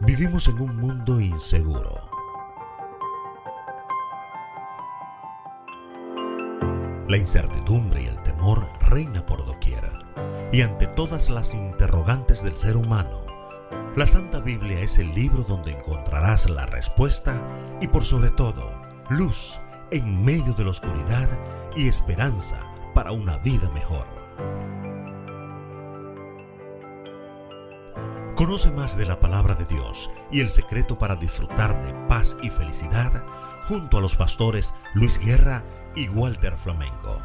Vivimos en un mundo inseguro. La incertidumbre y el temor reina por doquier. Y ante todas las interrogantes del ser humano, la Santa Biblia es el libro donde encontrarás la respuesta y, por sobre todo, luz en medio de la oscuridad y esperanza para una vida mejor. Conoce más de la palabra de Dios y el secreto para disfrutar de paz y felicidad junto a los pastores Luis Guerra y Walter Flamenco.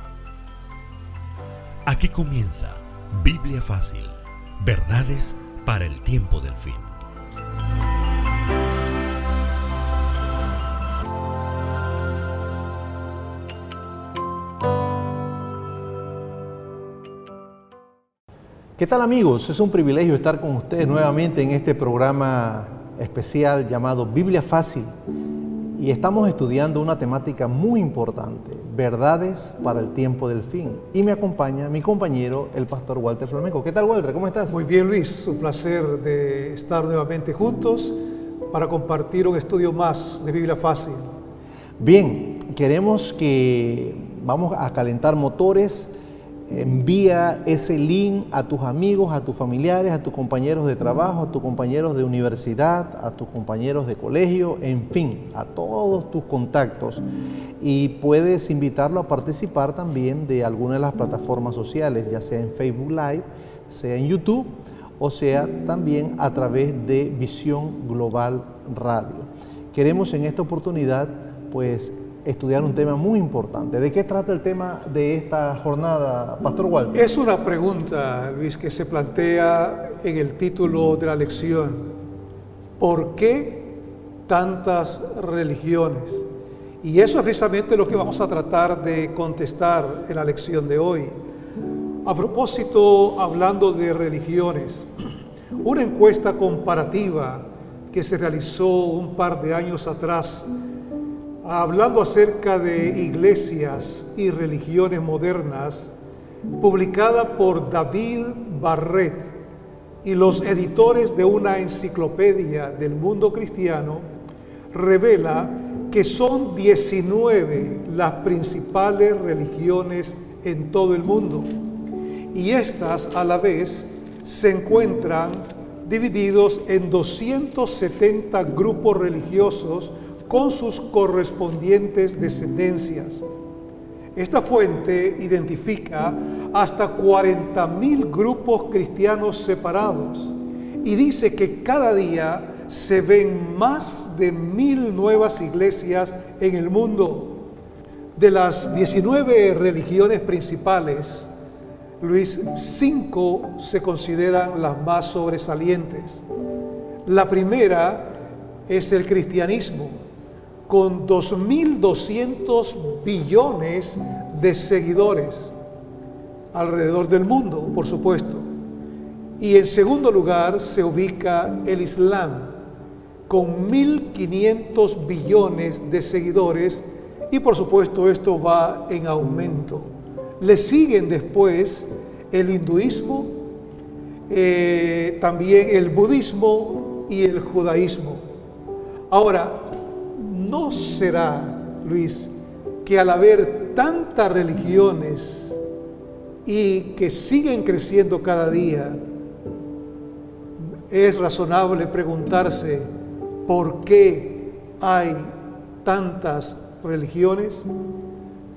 Aquí comienza Biblia Fácil, verdades para el tiempo del fin. ¿Qué tal, amigos? Es un privilegio estar con ustedes nuevamente en este programa especial llamado Biblia Fácil. Y estamos estudiando una temática muy importante, verdades para el tiempo del fin. Y me acompaña mi compañero, el pastor Walter Flamenco. ¿Qué tal, Walter? ¿Cómo estás? Muy bien, Luis. Un placer de estar nuevamente juntos para compartir un estudio más de Biblia Fácil. Bien, vamos a calentar motores. Envía ese link a tus amigos, a tus familiares, a tus compañeros de trabajo, a tus compañeros de universidad, a tus compañeros de colegio, en fin, a todos tus contactos. Y puedes invitarlo a participar también de alguna de las plataformas sociales, ya sea en Facebook Live, sea en YouTube, o sea también a través de Visión Global Radio. Queremos en esta oportunidad, pues, estudiar un tema muy importante. ¿De qué trata el tema de esta jornada, Pastor Walter? Es una pregunta, Luis, que se plantea en el título de la lección. ¿Por qué tantas religiones? Y eso es precisamente lo que vamos a tratar de contestar en la lección de hoy. A propósito, hablando de religiones, una encuesta comparativa que se realizó un par de años atrás, hablando acerca de iglesias y religiones modernas, publicada por David Barrett y los editores de una enciclopedia del mundo cristiano, revela que son 19 las principales religiones en todo el mundo. Y estas, a la vez, se encuentran divididos en 270 grupos religiosos con sus correspondientes descendencias. Esta fuente identifica hasta 40,000 grupos cristianos separados y dice que cada día se ven más de 1,000 nuevas iglesias en el mundo. De las 19 religiones principales, Luis, 5 se consideran las más sobresalientes. La primera es el cristianismo, con 2.200 billones de seguidores alrededor del mundo, por supuesto. Y en segundo lugar se ubica el Islam, con 1.500 billones de seguidores, y por supuesto esto va en aumento. Le siguen después el hinduismo, también el budismo y el judaísmo. Ahora, ¿no será, Luis, que al haber tantas religiones y que siguen creciendo cada día, es razonable preguntarse por qué hay tantas religiones?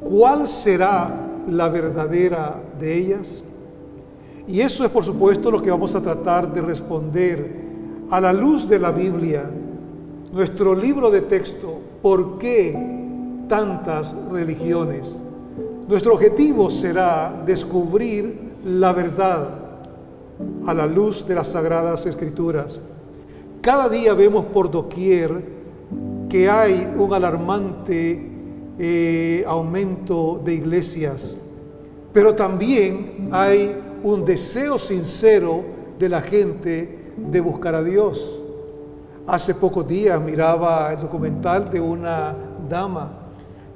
¿Cuál será la verdadera de ellas? Y eso es, por supuesto, lo que vamos a tratar de responder a la luz de la Biblia, nuestro libro de texto. ¿Por qué tantas religiones? Nuestro objetivo será descubrir la verdad a la luz de las Sagradas Escrituras. Cada día vemos por doquier que hay un alarmante aumento de iglesias, pero también hay un deseo sincero de la gente de buscar a Dios. Hace pocos días miraba el documental de una dama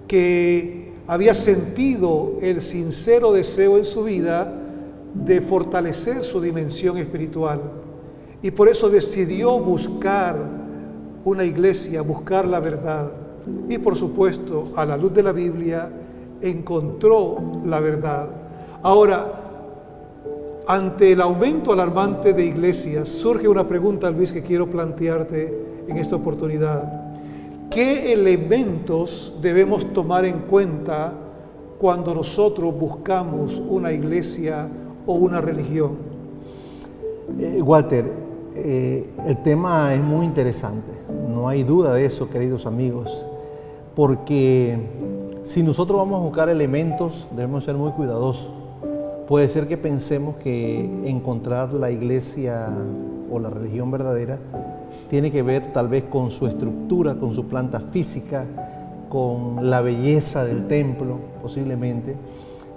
que había sentido el sincero deseo en su vida de fortalecer su dimensión espiritual. y por eso decidió buscar una iglesia, buscar la verdad. Y por supuesto, a la luz de la Biblia, encontró la verdad. Ahora, ante el aumento alarmante de iglesias, surge una pregunta, Luis, que quiero plantearte en esta oportunidad. ¿Qué elementos debemos tomar en cuenta cuando nosotros buscamos una iglesia o una religión? Walter, el tema es muy interesante, no hay duda de eso, queridos amigos, porque si nosotros vamos a buscar elementos, debemos ser muy cuidadosos. Puede ser que pensemos que encontrar la iglesia o la religión verdadera tiene que ver tal vez con su estructura, con su planta física, con la belleza del templo, posiblemente.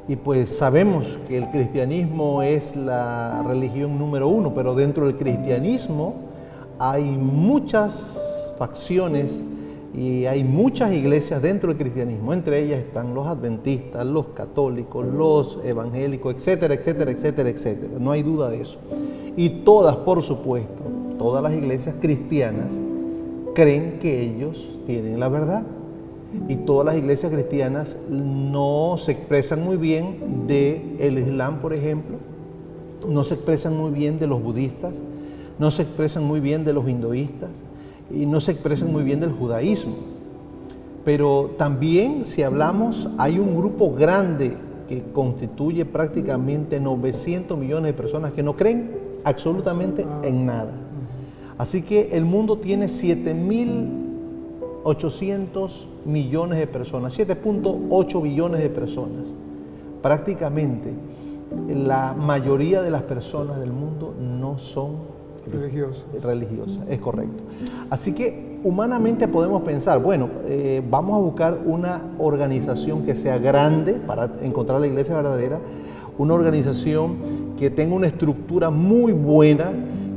Y pues sabemos que el cristianismo es la religión número uno, pero dentro del cristianismo hay muchas facciones y hay muchas iglesias dentro del cristianismo. Entre ellas están los adventistas, los católicos, los evangélicos, etcétera, etcétera, etcétera, etcétera. No hay duda de eso. Y todas, por supuesto, todas las iglesias cristianas creen que ellos tienen la verdad. Y todas las iglesias cristianas no se expresan muy bien del Islam, por ejemplo, no se expresan muy bien de los budistas, no se expresan muy bien de los hinduistas y no se expresan muy bien del judaísmo. Pero también, si hablamos, hay un grupo grande que constituye prácticamente 900 millones de personas que no creen absolutamente en nada. Así que el mundo tiene 7.800 millones de personas, 7.8 billones de personas. Prácticamente la mayoría de las personas del mundo no son religiosas, es correcto. Así que humanamente podemos pensar, bueno, vamos a buscar una organización que sea grande para encontrar la iglesia verdadera, una organización que tenga una estructura muy buena,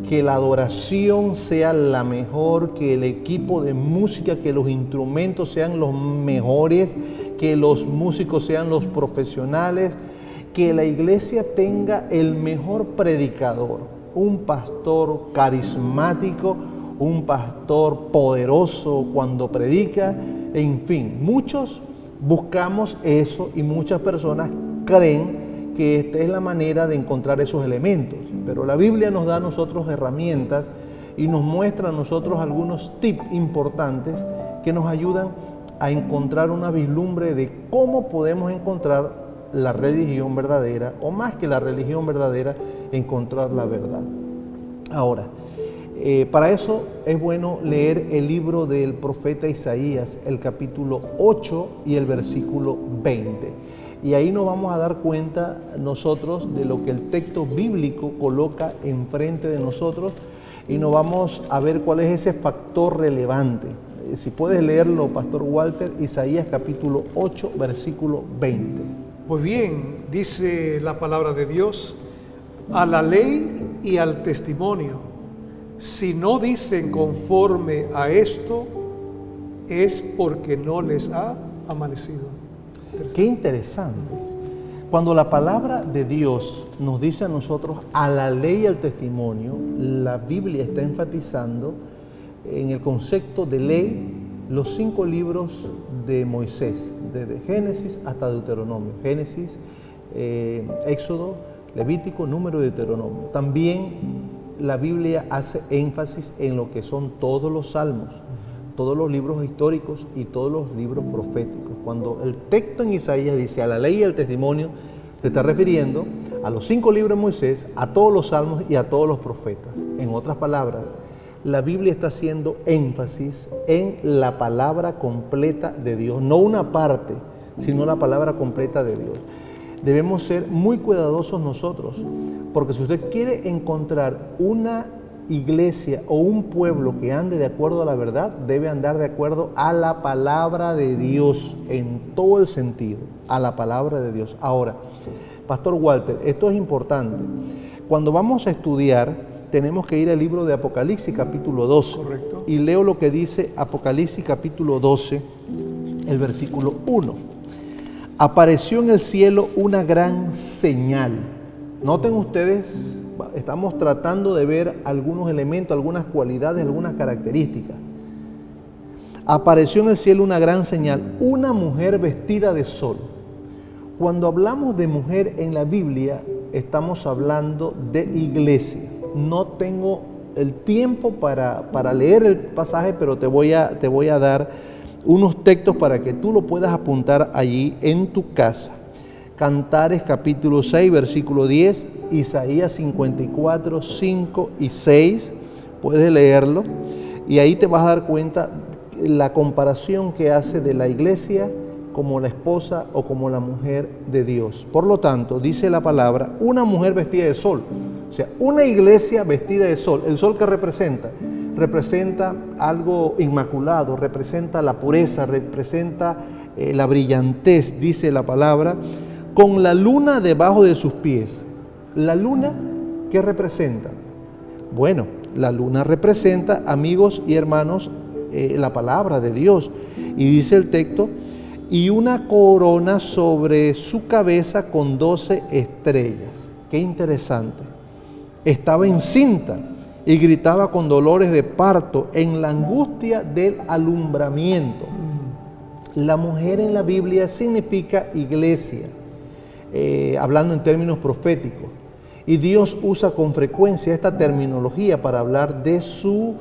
que la adoración sea la mejor, que el equipo de música, que los instrumentos sean los mejores, que los músicos sean los profesionales, que la iglesia tenga el mejor predicador, un pastor carismático, un pastor poderoso cuando predica, en fin, muchos buscamos eso y muchas personas creen que esta es la manera de encontrar esos elementos, pero la Biblia nos da a nosotros herramientas y nos muestra a nosotros algunos tips importantes que nos ayudan a encontrar una vislumbre de cómo podemos encontrar la religión verdadera, o más que la religión verdadera, encontrar la verdad. Ahora, para eso es bueno leer el libro del profeta Isaías, el capítulo 8 y el versículo 20. Y ahí nos vamos a dar cuenta nosotros de lo que el texto bíblico coloca enfrente de nosotros y nos vamos a ver cuál es ese factor relevante. Si puedes leerlo, Pastor Walter, Isaías capítulo 8, versículo 20. Pues bien, dice la palabra de Dios, a la ley y al testimonio, si no dicen conforme a esto, es porque no les ha amanecido. Qué interesante. Cuando la palabra de Dios nos dice a nosotros a la ley y al testimonio, la Biblia está enfatizando en el concepto de ley los 5 libros de Moisés, desde Génesis hasta Deuteronomio. Génesis, Éxodo, Levítico, Número y Deuteronomio. También la Biblia hace énfasis en lo que son todos los salmos, todos los libros históricos y todos los libros proféticos. Cuando el texto en Isaías dice a la ley y al testimonio, se está refiriendo a los 5 libros de Moisés, a todos los salmos y a todos los profetas. En otras palabras, la Biblia está haciendo énfasis en la palabra completa de Dios, no una parte, sino la palabra completa de Dios. Debemos ser muy cuidadosos nosotros, porque si usted quiere encontrar una iglesia o un pueblo que ande de acuerdo a la verdad, debe andar de acuerdo a la palabra de Dios en todo el sentido, a la palabra de Dios. Ahora, Pastor Walter, esto es importante. Cuando vamos a estudiar, tenemos que ir al libro de Apocalipsis capítulo 12. Correcto. Y leo lo que dice Apocalipsis capítulo 12, el versículo 1. Apareció en el cielo una gran señal. Noten ustedes Estamos tratando de ver algunos elementos, algunas cualidades, algunas características. Apareció en el cielo una gran señal, una mujer vestida de sol. Cuando hablamos de mujer en la Biblia, estamos hablando de iglesia. No tengo el tiempo para leer el pasaje, pero te voy a dar unos textos para que tú lo puedas apuntar allí en tu casa. Cantares capítulo 6, versículo 10, Isaías 54, 5 y 6, puedes leerlo y ahí te vas a dar cuenta la comparación que hace de la iglesia como la esposa o como la mujer de Dios. Por lo tanto, dice la palabra, una mujer vestida de sol, o sea, una iglesia vestida de sol. ¿El sol qué representa? Representa algo inmaculado, representa la pureza, representa la brillantez, dice la palabra, con la luna debajo de sus pies. ¿La luna qué representa? Bueno, la luna representa, amigos y hermanos, la palabra de Dios. Y dice el texto, y una corona sobre su cabeza con 12 estrellas. Qué interesante. Estaba encinta y gritaba con dolores de parto en la angustia del alumbramiento. La mujer en la Biblia significa iglesia, hablando en términos proféticos. Y Dios usa con frecuencia esta terminología para hablar de su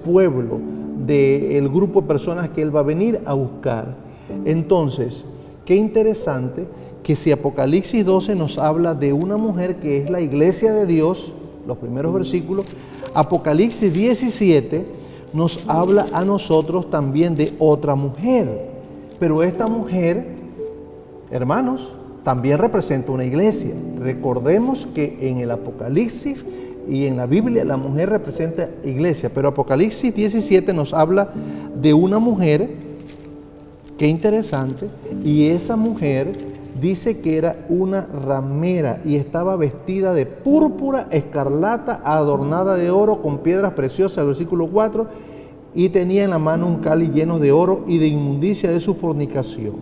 pueblo, del grupo de personas que Él va a venir a buscar. Entonces, qué interesante que si Apocalipsis 12 nos habla de una mujer que es la iglesia de Dios, los primeros versículos, Apocalipsis 17 nos habla a nosotros también de otra mujer. Pero esta mujer, hermanos, también representa una iglesia. Recordemos que en el Apocalipsis y en la Biblia la mujer representa iglesia, pero Apocalipsis 17 nos habla de una mujer. Qué interesante, y esa mujer dice que era una ramera y estaba vestida de púrpura escarlata adornada de oro con piedras preciosas, versículo 4, y tenía en la mano un cáliz lleno de oro y de inmundicia de su fornicación.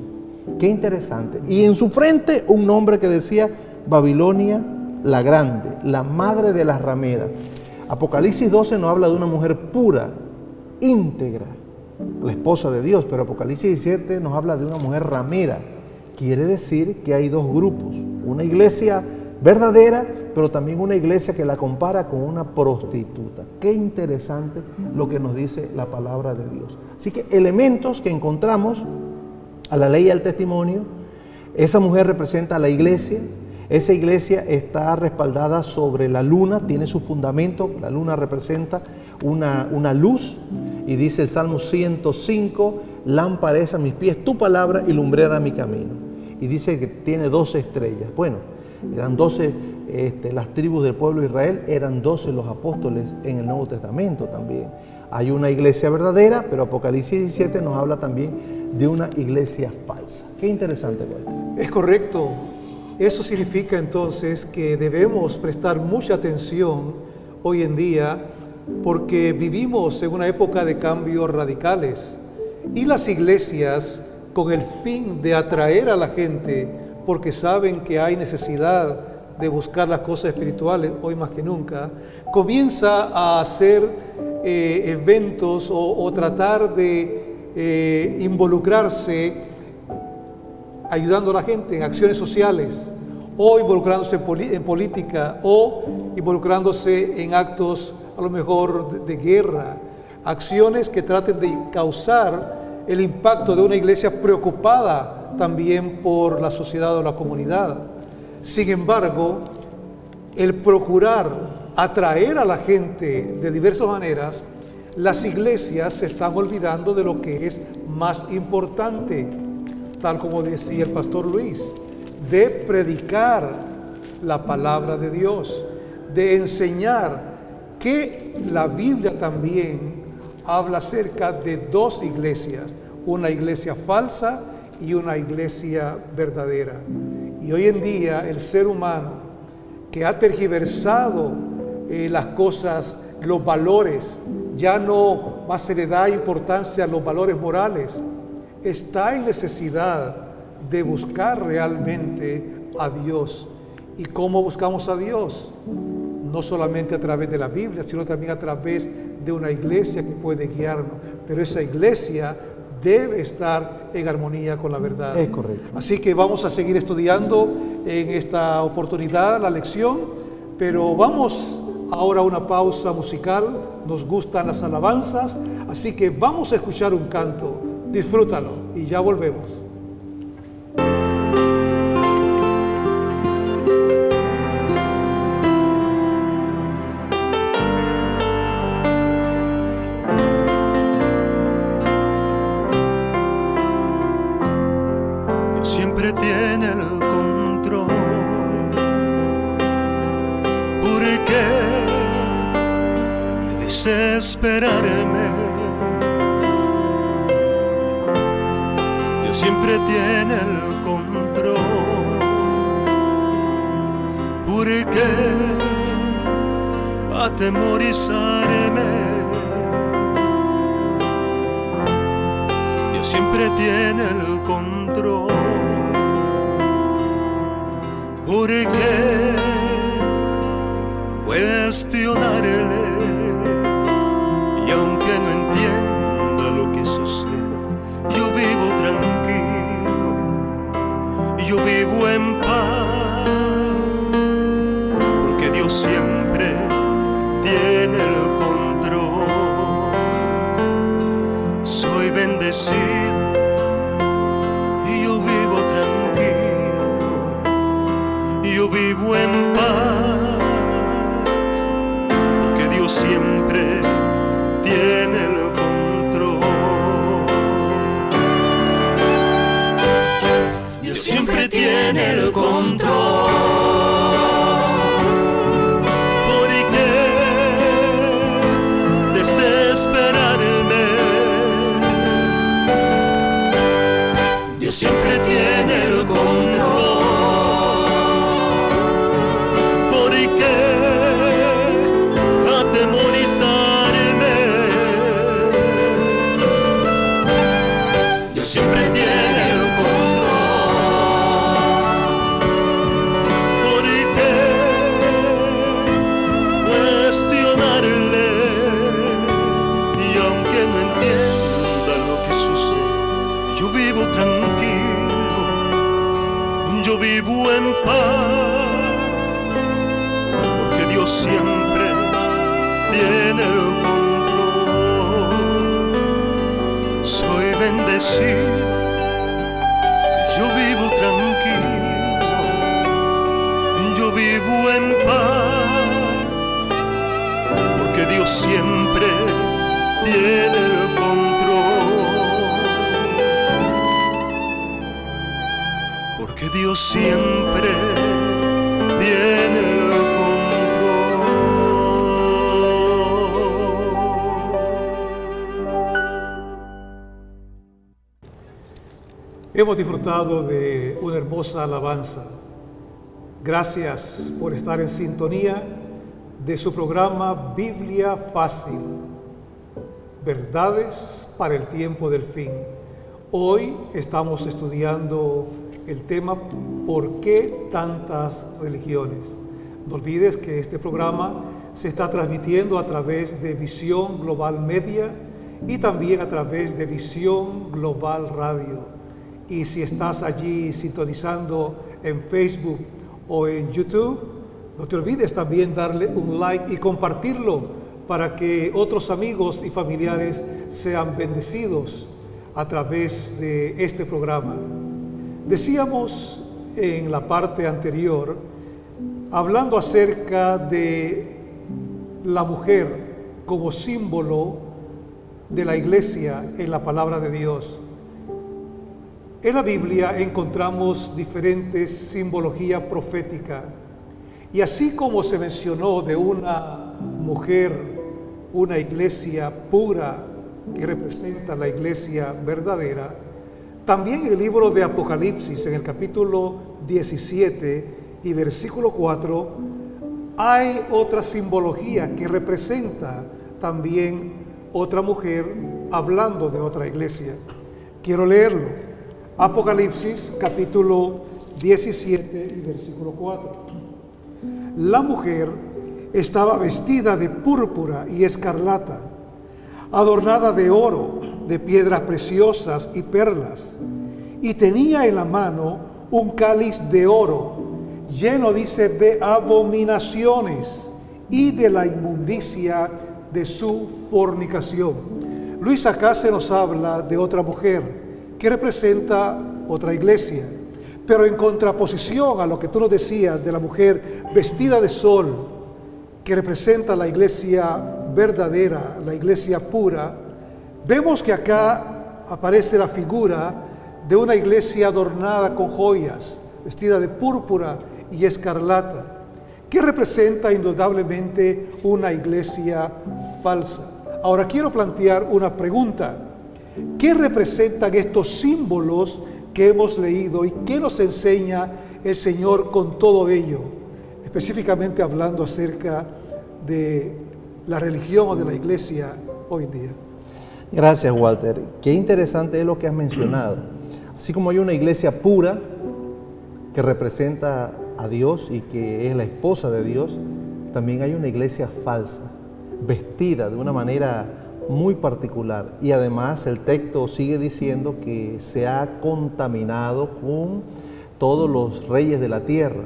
Qué interesante. Y en su frente un nombre que decía Babilonia la Grande, la madre de las rameras. Apocalipsis 12 nos habla de una mujer pura, íntegra, la esposa de Dios, pero Apocalipsis 17 nos habla de una mujer ramera. Quiere decir que hay dos grupos, una iglesia verdadera, pero también una iglesia que la compara con una prostituta. Qué interesante lo que nos dice la palabra de Dios. Así que elementos que encontramos a la ley y al testimonio. Esa mujer representa a la iglesia. Esa iglesia está respaldada sobre la luna, tiene su fundamento. La luna representa una luz. Y dice el Salmo 105, lámpara es a mis pies tu palabra y lumbrera mi camino. Y dice que tiene 12 estrellas. Bueno, eran 12 las tribus del pueblo de Israel, eran 12 los apóstoles en el Nuevo Testamento también. Hay una iglesia verdadera, pero Apocalipsis 17 nos habla también de una iglesia falsa. Qué interesante, Walter. Es correcto. Eso significa entonces que debemos prestar mucha atención hoy en día, porque vivimos en una época de cambios radicales y las iglesias, con el fin de atraer a la gente, porque saben que hay necesidad de buscar las cosas espirituales hoy más que nunca, comienza a hacer eventos o tratar de involucrarse ayudando a la gente en acciones sociales, o involucrándose en política, o involucrándose en actos a lo mejor de guerra, acciones que traten de causar el impacto de una iglesia preocupada también por la sociedad o la comunidad. Sin embargo, el procurar atraer a la gente de diversas maneras, las iglesias se están olvidando de lo que es más importante, tal como decía el pastor Luis, de predicar la palabra de Dios, de enseñar que la Biblia también habla acerca de dos iglesias, una iglesia falsa y una iglesia verdadera. Y hoy en día el ser humano, que ha tergiversado las cosas, los valores, ya no más se le da importancia a los valores morales, está en necesidad de buscar realmente a Dios. ¿Y cómo buscamos a Dios? no solamente a través de la Biblia, sino también a través de una iglesia que puede guiarnos. Pero esa iglesia debe estar en armonía con la verdad. Es correcto. Así que vamos a seguir estudiando en esta oportunidad la lección, pero vamos ahora a una pausa musical. Nos gustan las alabanzas, así que vamos a escuchar un canto. Disfrútalo y ya volvemos. Siempre tiene el control. ¿Por qué desesperarme? Dios siempre tiene el control. ¿Por qué atemorizarme? Dios siempre tiene el control. ¿Por qué cuestionarle? Y aunque no entienda lo que sucede, yo vivo tranquilo, yo vivo en paz, porque Dios siempre tiene el control. Soy bendecido y yo vivo tranquilo, yo vivo en paz, porque Dios siempre tiene el control. Dios siempre tiene el control. ¿Por qué desesperarme? Dios siempre tiene el control. ¿Por qué atemorizarme? Dios siempre tiene el control. ¿Por qué cuestionarle? Y aunque no entienda lo que sucede, yo vivo tranquilo, yo vivo en paz, porque Dios siempre tiene el control. Soy bendecido, yo vivo tranquilo, yo vivo en paz, porque Dios siempre tiene el control. Porque Dios siempre tiene el control. Hemos disfrutado de una hermosa alabanza. Gracias por estar en sintonía de su programa Biblia Fácil, verdades para el tiempo del fin. Hoy estamos estudiando el tema ¿por qué tantas religiones? No olvides que este programa se está transmitiendo a través de Visión Global Media y también a través de Visión Global Radio. Y si estás allí sintonizando en Facebook o en YouTube, no te olvides también darle un like y compartirlo para que otros amigos y familiares sean bendecidos a través de este programa. Decíamos en la parte anterior, hablando acerca de la mujer como símbolo de la iglesia en la palabra de Dios. En la Biblia encontramos diferentes simbología profética, y así como se mencionó de una mujer, una iglesia pura que representa la iglesia verdadera, también en el libro de Apocalipsis, en el capítulo 17 y versículo 4, hay otra simbología que representa también otra mujer hablando de otra iglesia. Quiero leerlo. Apocalipsis capítulo 17 y versículo 4. La mujer estaba vestida de púrpura y escarlata, adornada de oro, de piedras preciosas y perlas, y tenía en la mano un cáliz de oro, lleno, dice, de abominaciones y de la inmundicia de su fornicación. Luis acá se nos habla de otra mujer que representa otra iglesia, pero en contraposición a lo que tú nos decías de la mujer vestida de sol, que representa la iglesia verdadera, la iglesia pura, vemos que acá aparece la figura de una iglesia adornada con joyas, vestida de púrpura y escarlata, que representa indudablemente una iglesia falsa. Ahora quiero plantear una pregunta. ¿Qué representan estos símbolos que hemos leído y qué nos enseña el Señor con todo ello? Específicamente hablando acerca de la religión o de la iglesia hoy en día. Gracias, Walter. Qué interesante es lo que has mencionado. Así como hay una iglesia pura que representa a Dios y que es la esposa de Dios, también hay una iglesia falsa, vestida de una manera muy particular. Y además el texto sigue diciendo que se ha contaminado con todos los reyes de la tierra,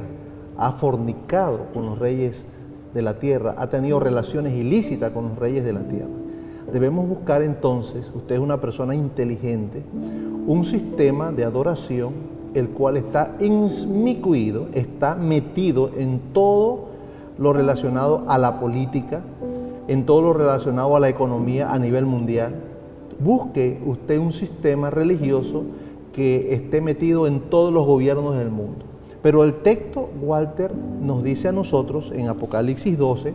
ha fornicado con los reyes de la tierra, ha tenido relaciones ilícitas con los reyes de la tierra. Debemos buscar entonces, usted es una persona inteligente, un sistema de adoración el cual está inmiscuido, está metido en todo lo relacionado a la política, en todo lo relacionado a la economía a nivel mundial. Busque usted un sistema religioso que esté metido en todos los gobiernos del mundo. Pero el texto, Walter, nos dice a nosotros en Apocalipsis 12,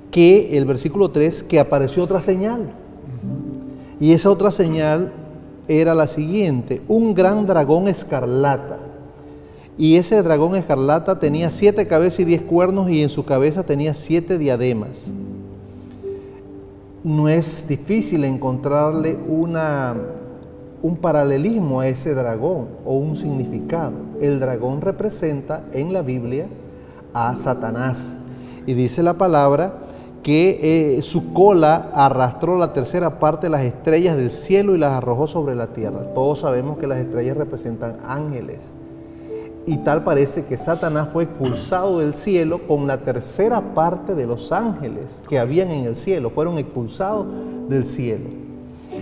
que el versículo 3, que apareció otra señal. Y esa otra señal era la siguiente: un gran dragón escarlata. Y ese dragón escarlata tenía 7 cabezas y 10 cuernos, y en su cabeza tenía 7 diademas. No es difícil encontrarle un paralelismo a ese dragón o un significado. El dragón representa en la Biblia a Satanás. Y dice la palabra que su cola arrastró la tercera parte de las estrellas del cielo y las arrojó sobre la tierra. Todos sabemos que las estrellas representan ángeles. Y tal parece que Satanás fue expulsado del cielo con la tercera parte de los ángeles que habían en el cielo. Fueron expulsados del cielo.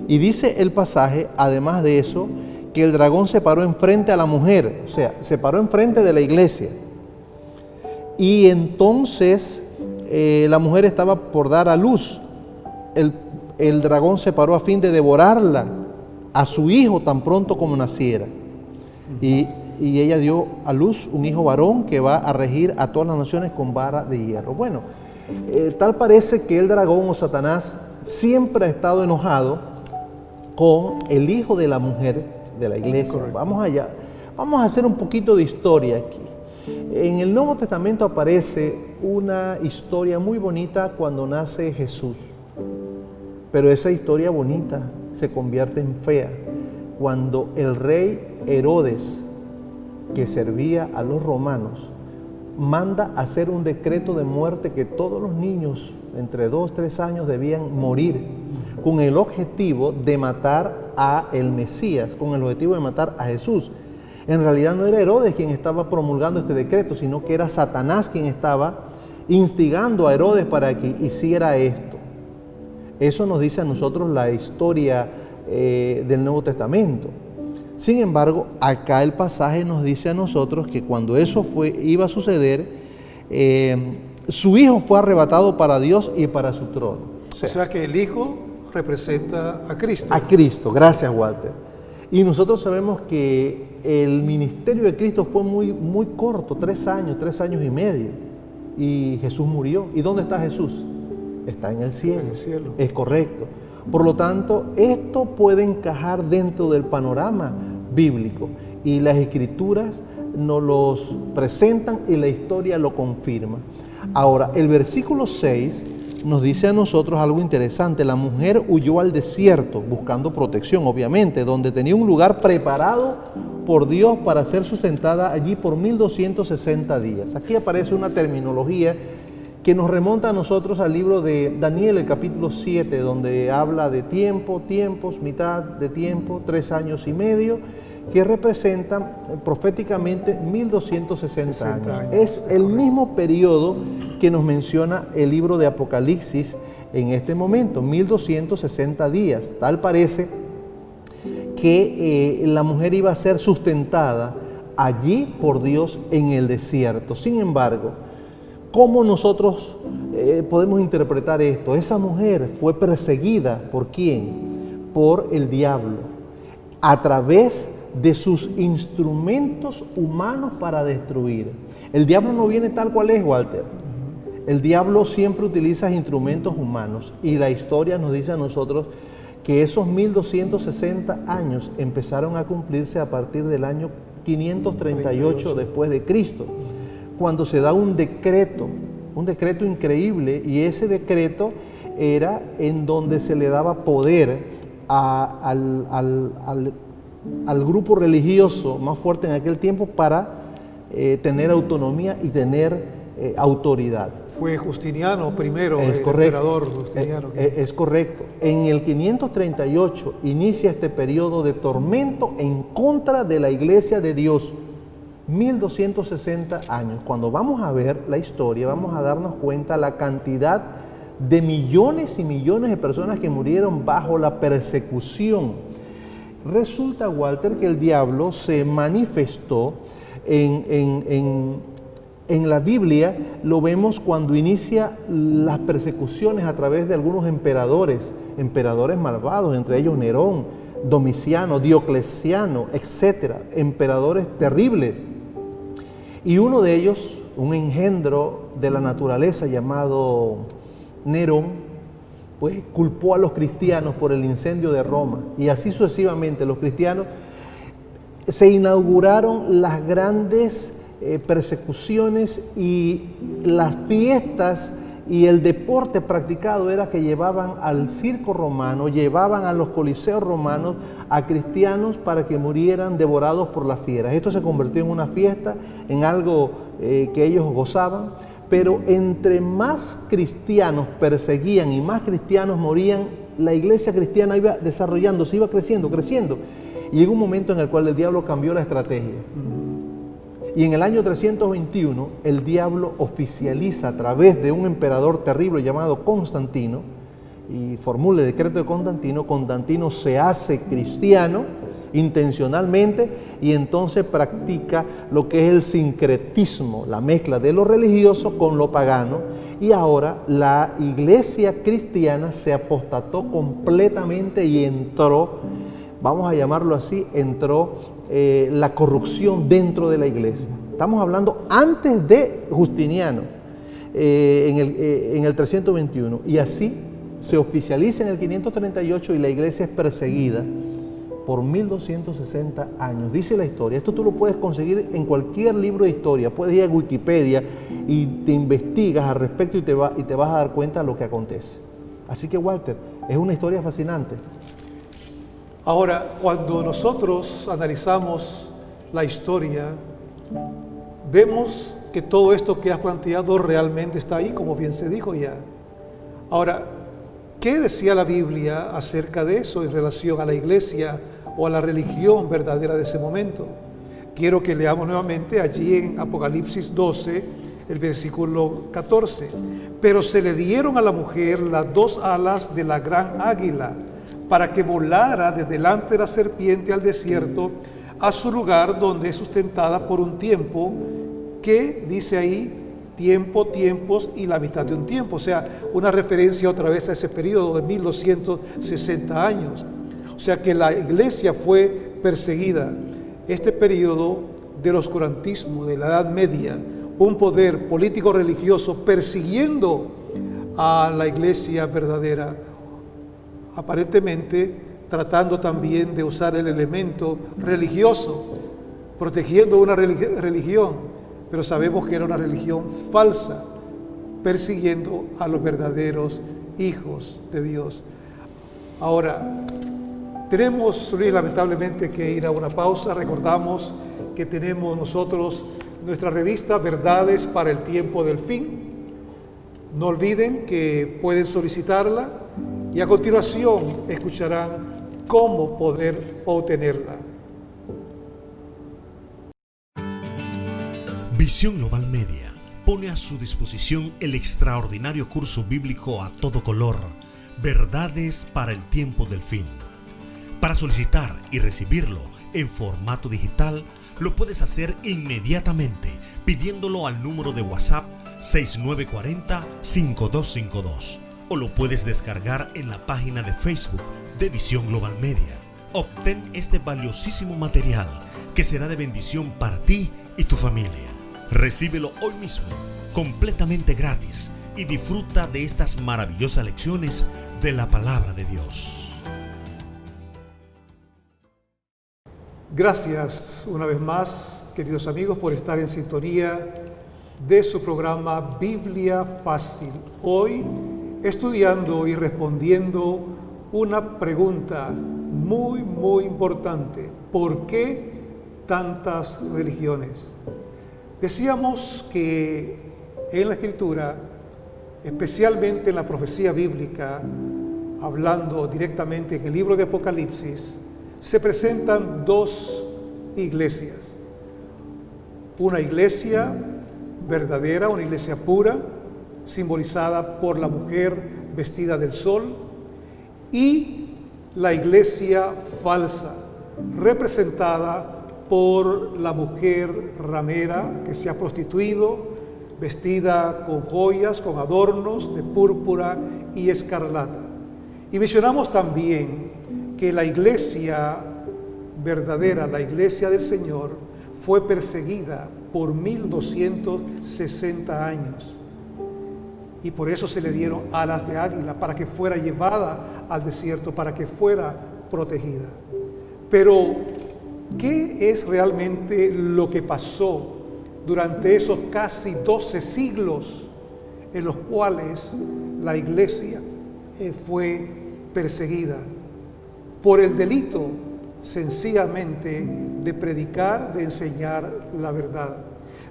Y dice el pasaje, además de eso, que el dragón se paró enfrente a la mujer, o sea, se paró enfrente de la iglesia. Y entonces la mujer estaba por dar a luz. El dragón se paró a fin de devorarla, a su hijo tan pronto como naciera. Y ella dio a luz un hijo varón que va a regir a todas las naciones con vara de hierro. Bueno, tal parece que el dragón o Satanás siempre ha estado enojado con el hijo de la mujer de la iglesia. Correcto. Vamos allá, vamos a hacer un poquito de historia aquí. En el Nuevo Testamento aparece una historia muy bonita cuando nace Jesús, pero esa historia bonita se convierte en fea cuando el rey Herodes, que servía a los romanos, manda hacer un decreto de muerte que todos los niños entre 2 y 3 años debían morir, con el objetivo de matar a el Mesías, con el objetivo de matar a Jesús. En realidad no era Herodes quien estaba promulgando este decreto, sino que era Satanás quien estaba instigando a Herodes para que hiciera esto. Eso nos dice a nosotros la historia del Nuevo Testamento. Sin embargo, acá el pasaje nos dice a nosotros que cuando eso iba a suceder, su hijo fue arrebatado para Dios y para su trono. O sea que el hijo representa a Cristo. A Cristo, gracias, Walter. Y nosotros sabemos que el ministerio de Cristo fue muy corto, 3 años y medio. Y Jesús murió. ¿Y dónde está Jesús? Está en el cielo. En el cielo. Es correcto. Por lo tanto, esto puede encajar dentro del panorama bíblico. Y las Escrituras nos los presentan y la historia lo confirma. Ahora, el versículo 6 nos dice a nosotros algo interesante. La mujer huyó al desierto buscando protección, obviamente, donde tenía un lugar preparado por Dios para ser sustentada allí por 1260 días. Aquí aparece una terminología que nos remonta a nosotros al libro de Daniel, el capítulo 7, donde habla de tiempo, tiempos, mitad de tiempo, 3 años y medio, que representan proféticamente 1260 años. Es el mismo periodo que nos menciona el libro de Apocalipsis en este momento, 1260 días. Tal parece que la mujer iba a ser sustentada allí por Dios en el desierto. Sin embargo, ¿cómo nosotros podemos interpretar esto? Esa mujer fue perseguida, ¿por quién? Por el diablo, a través de sus instrumentos humanos para destruir. El diablo no viene tal cual es, Walter. El diablo siempre utiliza instrumentos humanos, y la historia nos dice a nosotros que esos 1260 años empezaron a cumplirse a partir del año 538 después de Cristo, cuando se da un decreto increíble, y ese decreto era en donde se le daba poder al grupo religioso más fuerte en aquel tiempo para tener autonomía y tener autoridad. Fue Justiniano primero, el emperador Justiniano. Es correcto. En el 538 inicia este periodo de tormento en contra de la Iglesia de Dios. 1260 años. Cuando vamos a ver la historia, vamos a darnos cuenta la cantidad de millones y millones de personas que murieron bajo la persecución. Resulta, Walter, que el diablo se manifestó en la Biblia. Lo vemos cuando inicia las persecuciones a través de algunos emperadores malvados, entre ellos Nerón, Domiciano, Diocleciano, etcétera, emperadores terribles. Y uno de ellos, un engendro de la naturaleza llamado Nerón, pues culpó a los cristianos por el incendio de Roma, y así sucesivamente. Los cristianos, se inauguraron las grandes persecuciones, y las fiestas y el deporte practicado era que llevaban al circo romano, llevaban a los coliseos romanos a cristianos para que murieran devorados por las fieras. Esto se convirtió en una fiesta, en algo que ellos gozaban, pero entre más cristianos perseguían y más cristianos morían, la iglesia cristiana iba desarrollándose, iba creciendo. Y llegó un momento en el cual el diablo cambió la estrategia. Y en el año 321, el diablo oficializa a través de un emperador terrible llamado Constantino, y formula el decreto de Constantino. Constantino se hace cristiano intencionalmente, y entonces practica lo que es el sincretismo, la mezcla de lo religioso con lo pagano, y ahora la iglesia cristiana se apostató completamente y entró, vamos a llamarlo así, entró la corrupción dentro de la iglesia. Estamos hablando antes de Justiniano, en el 321, y así se oficializa en el 538, y la iglesia es perseguida por 1260 años. Dice la historia, esto tú lo puedes conseguir en cualquier libro de historia, puedes ir a Wikipedia y te investigas al respecto, y te vas a dar cuenta de lo que acontece. Así que, Walter, es una historia fascinante. Ahora, cuando nosotros analizamos la historia, vemos que todo esto que has planteado realmente está ahí, como bien se dijo ya. Ahora, ¿qué decía la Biblia acerca de eso en relación a la iglesia o a la religión verdadera de ese momento? Quiero que leamos nuevamente allí en Apocalipsis 12, el versículo 14. Pero se le dieron a la mujer las 2 alas de la gran águila, para que volara de delante de la serpiente al desierto, a su lugar donde es sustentada por un tiempo, que dice ahí, tiempo, tiempos y la mitad de un tiempo. O sea, una referencia otra vez a ese periodo de 1260 años. O sea que la iglesia fue perseguida. Este periodo del oscurantismo, de la Edad Media, un poder político religioso persiguiendo a la iglesia verdadera, aparentemente tratando también de usar el elemento religioso, protegiendo una religión, pero sabemos que era una religión falsa, persiguiendo a los verdaderos hijos de Dios. Ahora, tenemos, Luis, lamentablemente que ir a una pausa. Recordamos que tenemos nosotros nuestra revista Verdades para el Tiempo del Fin, No olviden que pueden solicitarla y a continuación escucharán cómo poder obtenerla. Visión Global Media pone a su disposición el extraordinario curso bíblico a todo color, Verdades para el tiempo del fin. Para solicitar y recibirlo en formato digital, lo puedes hacer inmediatamente pidiéndolo al número de WhatsApp 6940-5252 o lo puedes descargar en la página de Facebook de Visión Global Media. Obtén este valiosísimo material que será de bendición para ti y tu familia. Recíbelo hoy mismo, completamente gratis, y disfruta de estas maravillosas lecciones de la palabra de Dios. Gracias una vez más, queridos amigos, por estar en sintonía de su programa Biblia Fácil. Hoy estudiando y respondiendo una pregunta muy importante. ¿Por qué tantas religiones? Decíamos que en la Escritura, especialmente en la profecía bíblica, hablando directamente en el libro de Apocalipsis, se presentan dos iglesias. Una iglesia verdadera, una iglesia pura, simbolizada por la mujer vestida del sol, y la iglesia falsa, representada por la mujer ramera que se ha prostituido, vestida con joyas, con adornos de púrpura y escarlata. Y mencionamos también que la iglesia verdadera, la iglesia del Señor, fue perseguida por 1260 años. Y por eso se le dieron alas de águila, para que fuera llevada al desierto, para que fuera protegida. Pero, ¿qué es realmente lo que pasó durante esos casi 12 siglos en los cuales la iglesia fue perseguida? Por el delito, sencillamente, de predicar, de enseñar la verdad.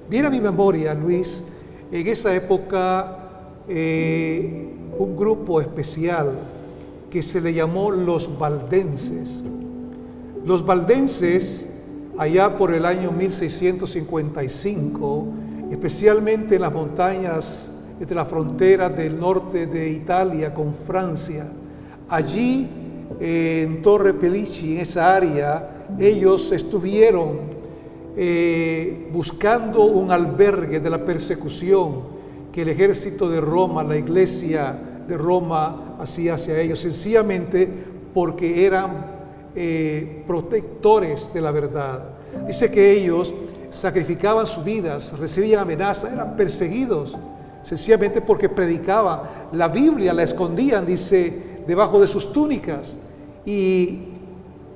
Viene a mi memoria, Luis, en esa época, un grupo especial que se le llamó los valdenses. Los valdenses, allá por el año 1655, especialmente en las montañas entre la frontera del norte de Italia con Francia, allí en Torre Pellici, en esa área, ellos estuvieron buscando un albergue de la persecución que el ejército de Roma, la iglesia de Roma, hacía hacia ellos, sencillamente porque eran protectores de la verdad. Dice que ellos sacrificaban sus vidas, recibían amenazas, eran perseguidos, sencillamente porque predicaban. La Biblia la escondían, dice, debajo de sus túnicas, y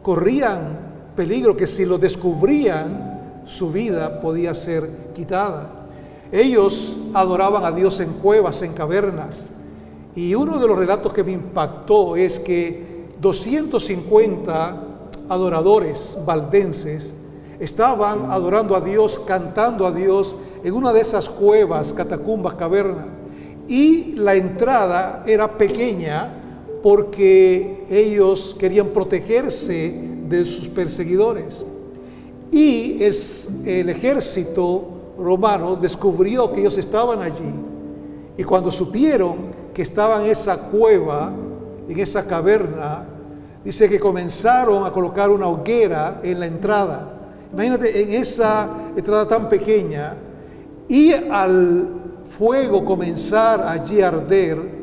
corrían peligro que si lo descubrían, su vida podía ser quitada. Ellos adoraban a Dios en cuevas, en cavernas, y uno de los relatos que me impactó es que 250 adoradores valdenses estaban adorando a Dios, cantando a Dios en una de esas cuevas, catacumbas, cavernas, y la entrada era pequeña porque ellos querían protegerse de sus perseguidores. Y el ejército romano descubrió que ellos estaban allí, y cuando supieron que estaban en esa cueva, en esa caverna, dice que comenzaron a colocar una hoguera en la entrada. Imagínate, en esa entrada tan pequeña, y al fuego comenzar allí a arder,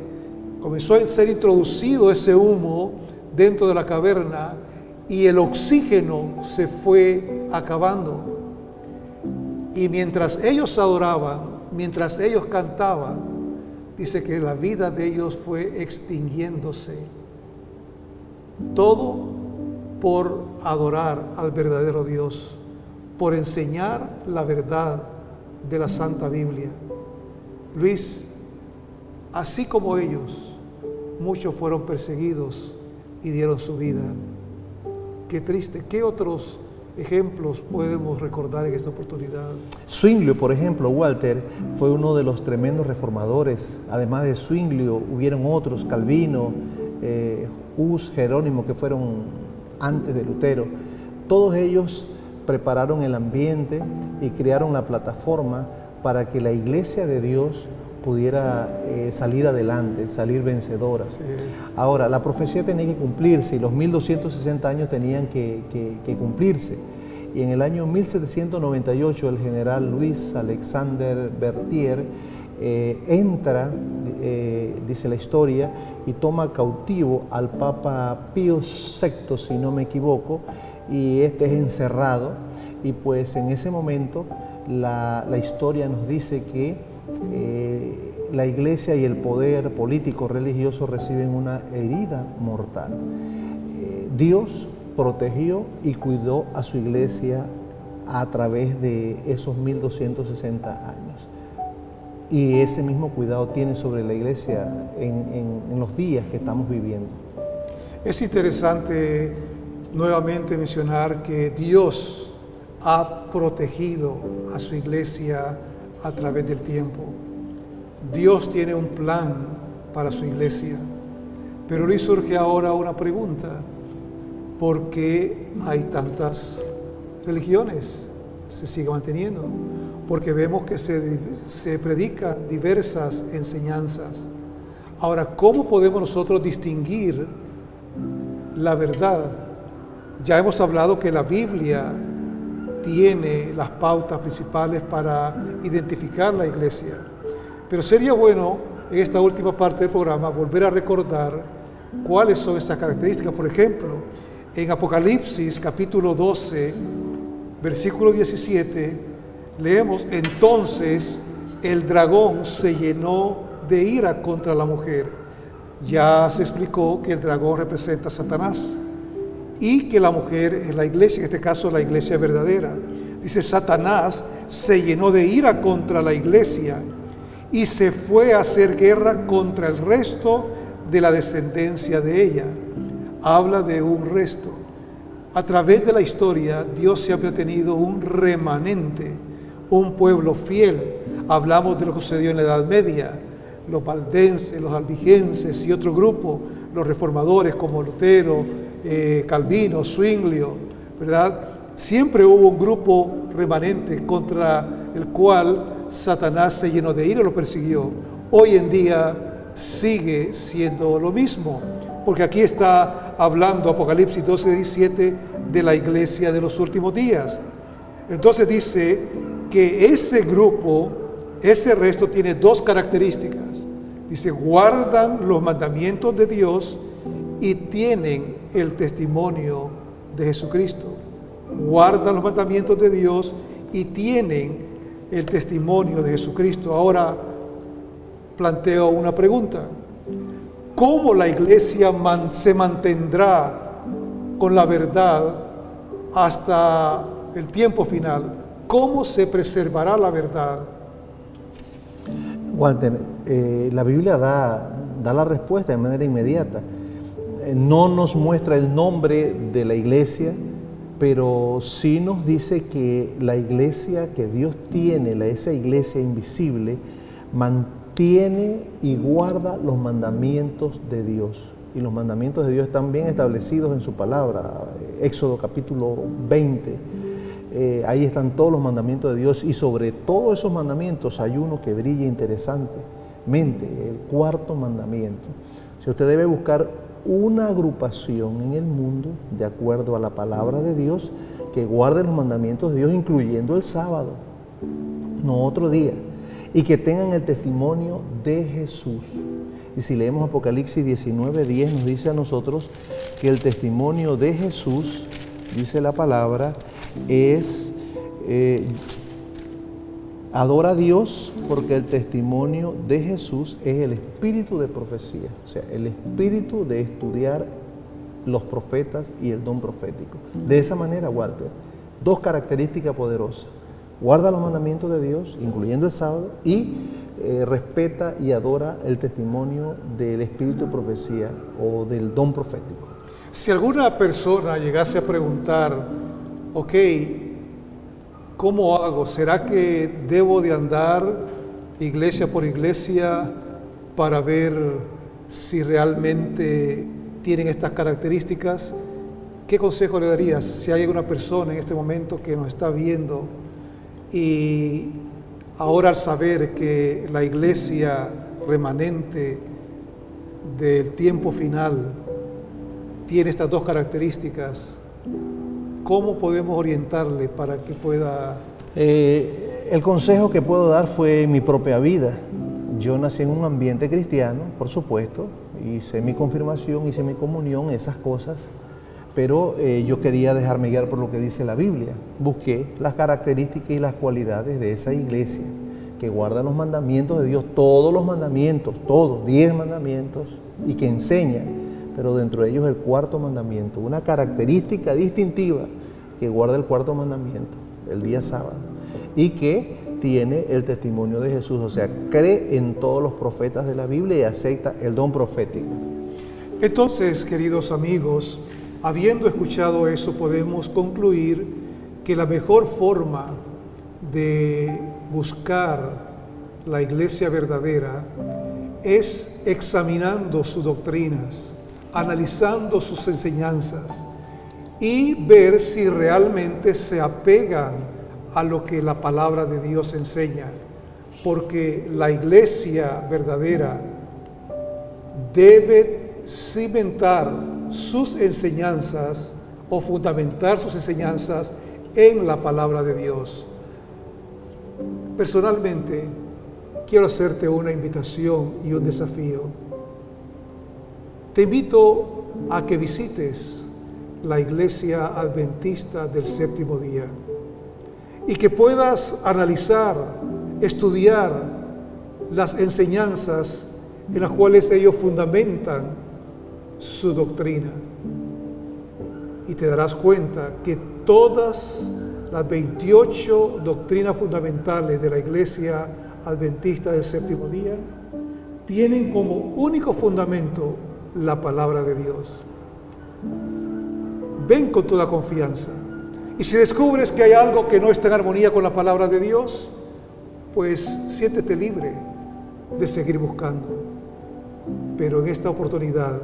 comenzó a ser introducido ese humo dentro de la caverna, y el oxígeno se fue acabando. Y mientras ellos adoraban, mientras ellos cantaban, dice que la vida de ellos fue extinguiéndose. Todo por adorar al verdadero Dios, por enseñar la verdad de la Santa Biblia. Luis, así como ellos, muchos fueron perseguidos y dieron su vida. Qué triste. ¿Qué otros ejemplos podemos recordar en esta oportunidad? Zwinglio, por ejemplo, Walter, fue uno de los tremendos reformadores. Además de Zwinglio, hubieron otros, Calvino, Hus, Jerónimo, que fueron antes de Lutero. Todos ellos prepararon el ambiente y crearon la plataforma para que la Iglesia de Dios pudiera salir adelante, salir vencedora. Sí. Ahora, la profecía tenía que cumplirse y los 1260 años tenían que cumplirse. Y en el año 1798 el general Louis Alexander Berthier entra, dice la historia, y toma cautivo al Papa Pío VI, si no me equivoco, y este es encerrado. Y pues en ese momento la historia nos dice que la Iglesia y el poder político religioso reciben una herida mortal. Dios protegió y cuidó a su Iglesia a través de esos 1260 años. Y ese mismo cuidado tiene sobre la Iglesia en los días que estamos viviendo. Es interesante nuevamente mencionar que Dios ha protegido a su Iglesia a través del tiempo. Dios tiene un plan para su Iglesia. Pero hoy surge ahora una pregunta: ¿por qué hay tantas religiones? Se sigue manteniendo. Porque vemos que se predica diversas enseñanzas. Ahora, ¿cómo podemos nosotros distinguir la verdad? Ya hemos hablado que la Biblia tiene las pautas principales para identificar la Iglesia. Pero sería bueno, en esta última parte del programa, volver a recordar cuáles son estas características. Por ejemplo, en Apocalipsis capítulo 12, versículo 17, leemos: entonces el dragón se llenó de ira contra la mujer. Ya se explicó que el dragón representa a Satanás y que la mujer es la iglesia, en este caso la iglesia verdadera. Dice: Satanás se llenó de ira contra la iglesia y se fue a hacer guerra contra el resto de la descendencia de ella. Habla de un resto. A través de la historia, Dios siempre ha tenido un remanente, un pueblo fiel. Hablamos de lo que sucedió en la Edad Media, los valdenses, los albigenses y otro grupo, los reformadores como Lutero, Calvino, Zwinglio, ¿verdad? Siempre hubo un grupo remanente contra el cual Satanás se llenó de ira y lo persiguió. Hoy en día sigue siendo lo mismo, porque aquí está hablando Apocalipsis 12:17 de la iglesia de los últimos días. Entonces dice que ese grupo, ese resto tiene dos características. Dice: guardan los mandamientos de Dios y tienen el testimonio de Jesucristo. Guardan los mandamientos de Dios y tienen el testimonio de Jesucristo. Ahora planteo una pregunta: ¿cómo la iglesia se mantendrá con la verdad hasta el tiempo final? ¿Cómo se preservará la verdad? Walter, la Biblia da la respuesta de manera inmediata. No nos muestra el nombre de la iglesia, pero sí nos dice que la iglesia que Dios tiene, esa iglesia invisible, mantiene y guarda los mandamientos de Dios. Y los mandamientos de Dios están bien establecidos en su palabra. Éxodo capítulo 20, ahí están todos los mandamientos de Dios, y sobre todos esos mandamientos hay uno que brilla interesantemente, el cuarto mandamiento. Si usted debe buscar una agrupación en el mundo, de acuerdo a la palabra de Dios, que guarde los mandamientos de Dios, incluyendo el sábado, no otro día, y que tengan el testimonio de Jesús. Y si leemos Apocalipsis 19:10, nos dice a nosotros que el testimonio de Jesús, dice la palabra, es adora a Dios, porque el testimonio de Jesús es el espíritu de profecía, o sea, el espíritu de estudiar los profetas y el don profético. De esa manera, Walter, dos características poderosas: guarda los mandamientos de Dios, incluyendo el sábado, y respeta y adora el testimonio del espíritu de profecía o del don profético. Si alguna persona llegase a preguntar ok, ¿cómo hago? ¿Será que debo de andar iglesia por iglesia para ver si realmente tienen estas características? ¿Qué consejo le darías si hay una persona en este momento que nos está viendo y ahora al saber que la iglesia remanente del tiempo final tiene estas dos características, cómo podemos orientarle para que pueda? El consejo que puedo dar fue mi propia vida. Yo nací en un ambiente cristiano, por supuesto, hice mi confirmación, hice mi comunión, esas cosas, pero yo quería dejarme guiar por lo que dice la Biblia. Busqué las características y las cualidades de esa iglesia que guarda los mandamientos de Dios, todos los mandamientos, todos, 10 mandamientos, y que enseña, pero dentro de ellos el cuarto mandamiento, una característica distintiva que guarda el cuarto mandamiento, el día sábado, y que tiene el testimonio de Jesús, o sea, cree en todos los profetas de la Biblia y acepta el don profético. Entonces, queridos amigos, habiendo escuchado eso, podemos concluir que la mejor forma de buscar la iglesia verdadera es examinando sus doctrinas, analizando sus enseñanzas y ver si realmente se apegan a lo que la palabra de Dios enseña, porque la iglesia verdadera debe cimentar sus enseñanzas o fundamentar sus enseñanzas en la palabra de Dios. Personalmente, quiero hacerte una invitación y un desafío. Te invito a que visites la Iglesia Adventista del Séptimo Día y que puedas analizar, estudiar las enseñanzas en las cuales ellos fundamentan su doctrina. Y te darás cuenta que todas las 28 doctrinas fundamentales de la Iglesia Adventista del Séptimo Día tienen como único fundamento la palabra de Dios. Ven con toda confianza. Y si descubres que hay algo que no está en armonía con la palabra de Dios, pues siéntete libre de seguir buscando. Pero en esta oportunidad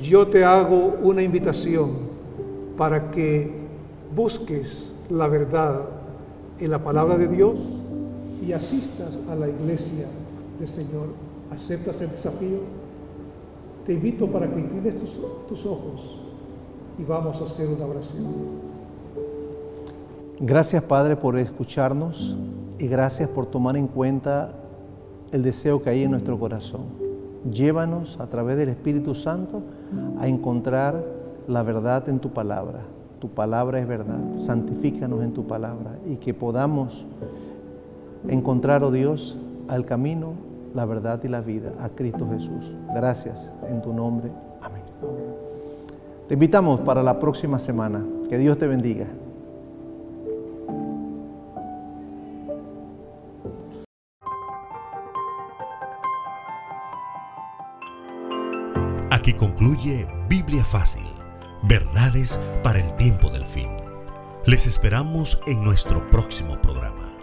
yo te hago una invitación para que busques la verdad en la palabra de Dios y asistas a la iglesia del Señor. ¿Aceptas el desafío? Te invito para que inclines tus ojos y vamos a hacer una oración. Gracias, Padre, por escucharnos y gracias por tomar en cuenta el deseo que hay en nuestro corazón. Llévanos a través del Espíritu Santo a encontrar la verdad en tu palabra. Tu palabra es verdad. Santifícanos en tu palabra y que podamos encontrar, oh Dios, al camino, la verdad y la vida, a Cristo Jesús. Gracias en tu nombre. Amén. Te invitamos para la próxima semana. Que Dios te bendiga. Aquí concluye Biblia Fácil, verdades para el tiempo del fin. Les esperamos en nuestro próximo programa.